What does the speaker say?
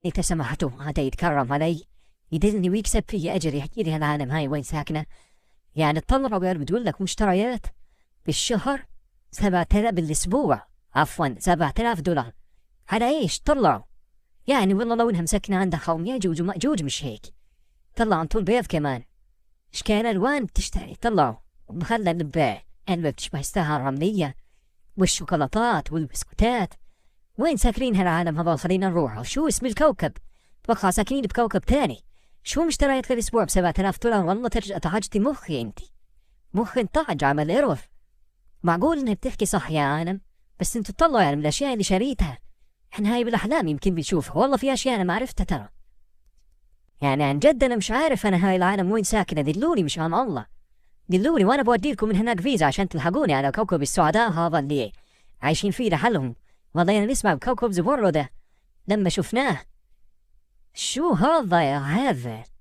إذا سمحتوا هذا يتكرم علي يدلني ويكسب في أجر، يحكي لي هالعالم هاي وين ساكنة. يعني تطلعوا بتقول لك مشتريات بالشهر 7000 بالأسبوع، عفوا 7000 دولار. على إيش طلعوا؟ يعني والله لو إنها مسكنة عندها قوم يأجوج ومأجوج مش هيك. طلعوا طول بيض كمان، إشكال ألوان بتشتري طلعوا، ومخلى البيع علبة بتشبه الساعة الرملية والشوكولاتات والبسكوتات. وين ساكنين هالعالم هذول؟ خلينا نروح. شو اسم الكوكب؟ اتوقع ساكنين بكوكب تاني. شو مشتريات الأسبوع ب7000 دولار؟ والله طعجتي مخي انتي، مخي انطعج عمل ايرور. معقول انها بتحكي صح يا عالم؟ بس انتوا تطلعوا يعني من الاشياء اللي شريتها. احنا هاي بالاحلام يمكن بنشوفها، والله في اشياء انا ما عرفتها ترى. يعني عن جد انا مش عارف انا هاي العالم وين ساكنه، دلوني مشان الله دلوني، وانا بودي لكم من هناك فيزا عشان تلحقوني على كوكب السعداء هذا اللي عايشين فيه لحالهم. والله انا نسمع بكوكب زبورو ده لما شفناه. شو هذا يا هذا؟